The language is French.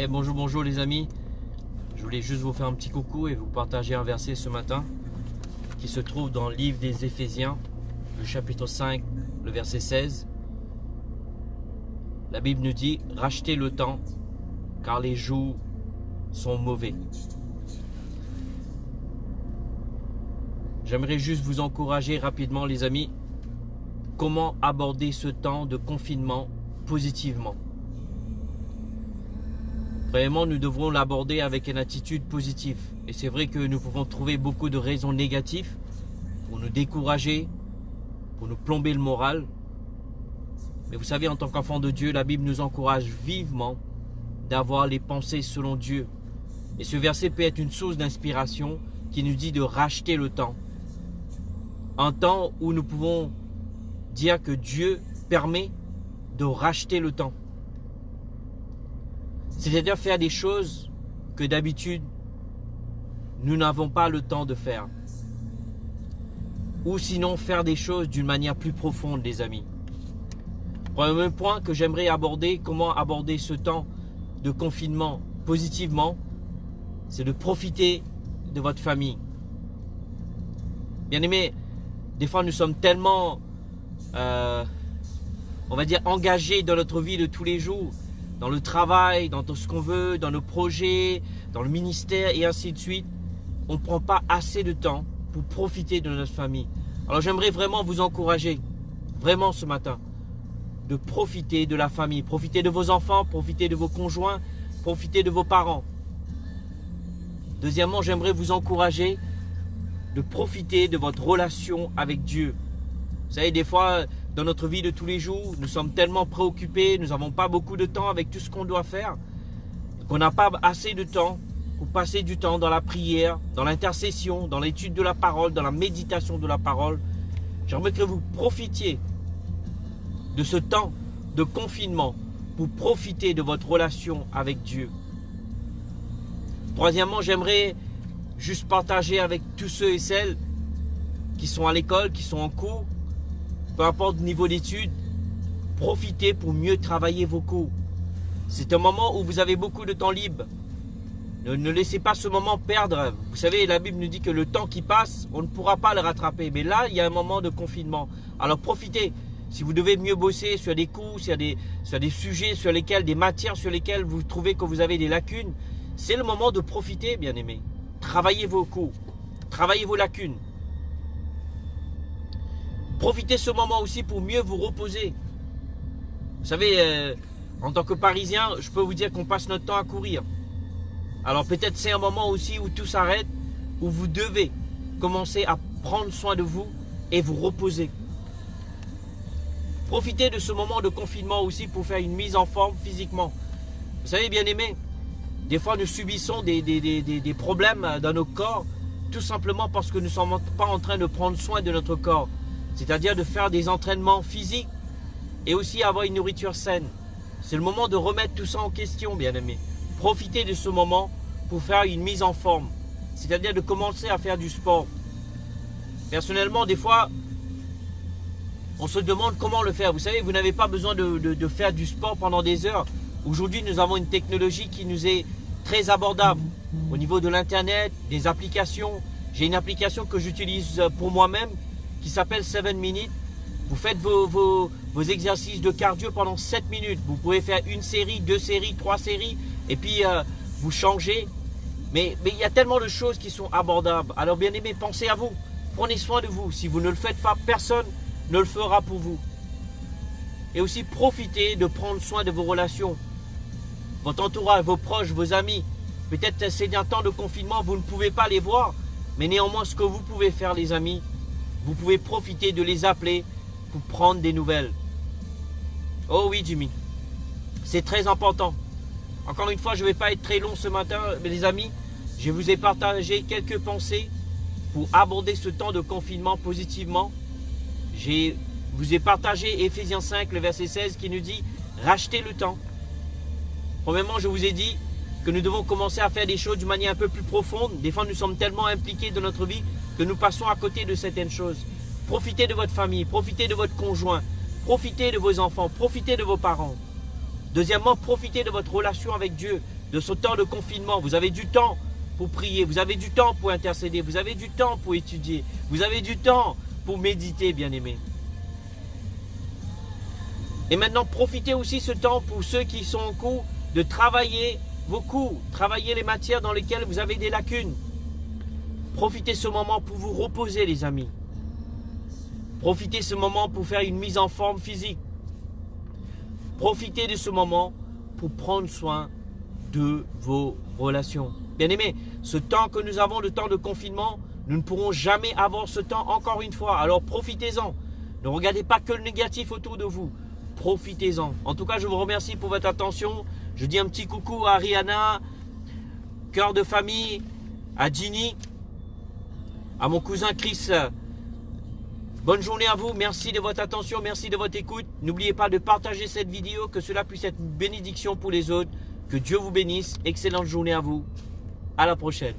Bonjour, bonjour les amis. Je voulais juste vous faire un petit coucou et vous partager un verset ce matin qui se trouve dans le livre des Éphésiens, le chapitre 5, le verset 16. La Bible nous dit « Rachetez le temps, car les jours sont mauvais ». J'aimerais juste vous encourager rapidement les amis, comment aborder ce temps de confinement positivement. Vraiment, nous devrons l'aborder avec une attitude positive. Et c'est vrai que nous pouvons trouver beaucoup de raisons négatives pour nous décourager, pour nous plomber le moral. Mais vous savez, en tant qu'enfant de Dieu, la Bible nous encourage vivement d'avoir les pensées selon Dieu. Et ce verset peut être une source d'inspiration qui nous dit de racheter le temps. Un temps où nous pouvons dire que Dieu permet de racheter le temps. C'est-à-dire faire des choses que d'habitude, nous n'avons pas le temps de faire. Ou sinon, faire des choses d'une manière plus profonde, les amis. Premier point que j'aimerais aborder, comment aborder ce temps de confinement positivement, c'est de profiter de votre famille. Bien aimé, des fois nous sommes tellement, on va dire, engagés dans notre vie de tous les jours, dans le travail, dans tout ce qu'on veut, dans nos projets, dans le ministère et ainsi de suite. On ne prend pas assez de temps pour profiter de notre famille. Alors j'aimerais vraiment vous encourager, vraiment ce matin, de profiter de la famille. Profiter de vos enfants, profiter de vos conjoints, profiter de vos parents. Deuxièmement, j'aimerais vous encourager de profiter de votre relation avec Dieu. Vous savez, des fois, dans notre vie de tous les jours, nous sommes tellement préoccupés, nous n'avons pas beaucoup de temps avec tout ce qu'on doit faire, qu'on n'a pas assez de temps pour passer du temps dans la prière, dans l'intercession, dans l'étude de la parole, dans la méditation de la parole. J'aimerais que vous profitiez de ce temps de confinement pour profiter de votre relation avec Dieu. Troisièmement, j'aimerais juste partager avec tous ceux et celles qui sont à l'école, qui sont en cours, peu importe le niveau d'études, profitez pour mieux travailler vos cours. C'est un moment où vous avez beaucoup de temps libre. Ne laissez pas ce moment perdre. Vous savez, la Bible nous dit que le temps qui passe, on ne pourra pas le rattraper. Mais là, il y a un moment de confinement. Alors profitez. Si vous devez mieux bosser sur des cours, sur des sujets sur lesquels, des matières sur lesquelles vous trouvez que vous avez des lacunes, c'est le moment de profiter, bien aimés. Travaillez vos cours. Travaillez vos lacunes. Profitez ce moment aussi pour mieux vous reposer. Vous savez, en tant que Parisien, je peux vous dire qu'on passe notre temps à courir. Alors peut-être c'est un moment aussi où tout s'arrête, où vous devez commencer à prendre soin de vous et vous reposer. Profitez de ce moment de confinement aussi pour faire une mise en forme physiquement. Vous savez, bien aimés, des fois nous subissons des problèmes dans nos corps, tout simplement parce que nous ne sommes pas en train de prendre soin de notre corps. C'est-à-dire de faire des entraînements physiques et aussi avoir une nourriture saine. C'est le moment de remettre tout ça en question, bien aimés. Profitez de ce moment pour faire une mise en forme. C'est-à-dire de commencer à faire du sport. Personnellement, des fois, on se demande comment le faire. Vous savez, vous n'avez pas besoin de faire du sport pendant des heures. Aujourd'hui, nous avons une technologie qui nous est très abordable. Au niveau de l'Internet, des applications. J'ai une application que j'utilise pour moi-même qui s'appelle 7 minutes. Vous faites vos exercices de cardio pendant 7 minutes. Vous pouvez faire une série, 2 séries, 3 séries et puis vous changez. Mais il y a tellement de choses qui sont abordables. Alors bien aimé, pensez à vous. Prenez soin de vous. Si vous ne le faites pas, personne ne le fera pour vous. Et aussi profitez de prendre soin de vos relations. Votre entourage, vos proches, vos amis. Peut-être c'est un temps de confinement, vous ne pouvez pas les voir. Mais néanmoins, ce que vous pouvez faire les amis, vous pouvez profiter de les appeler pour prendre des nouvelles. Oh oui, Jimmy. C'est très important. Encore une fois, je ne vais pas être très long ce matin, mais les amis, je vous ai partagé quelques pensées pour aborder ce temps de confinement positivement. Je vous ai partagé Éphésiens 5, le verset 16 qui nous dit « Rachetez le temps ». Premièrement, je vous ai dit que nous devons commencer à faire des choses d'une manière un peu plus profonde. Des fois, nous sommes tellement impliqués dans notre vie que nous passons à côté de certaines choses. Profitez de votre famille, profitez de votre conjoint, profitez de vos enfants, profitez de vos parents. Deuxièmement, profitez de votre relation avec Dieu, de ce temps de confinement. Vous avez du temps pour prier, vous avez du temps pour intercéder, vous avez du temps pour étudier, vous avez du temps pour méditer, bien-aimés. Et maintenant, profitez aussi ce temps pour ceux qui sont en cours de travailler vos cours, travailler les matières dans lesquelles vous avez des lacunes. Profitez ce moment pour vous reposer, les amis. Profitez ce moment pour faire une mise en forme physique. Profitez de ce moment pour prendre soin de vos relations. Bien-aimés, ce temps que nous avons, le temps de confinement, nous ne pourrons jamais avoir ce temps encore une fois. Alors profitez-en. Ne regardez pas que le négatif autour de vous. Profitez-en. En tout cas, je vous remercie pour votre attention. Je dis un petit coucou à Rihanna, cœur de famille, à Ginny, à mon cousin Chris. Bonne journée à vous. Merci de votre attention. Merci de votre écoute. N'oubliez pas de partager cette vidéo, que cela puisse être une bénédiction pour les autres. Que Dieu vous bénisse. Excellente journée à vous. À la prochaine.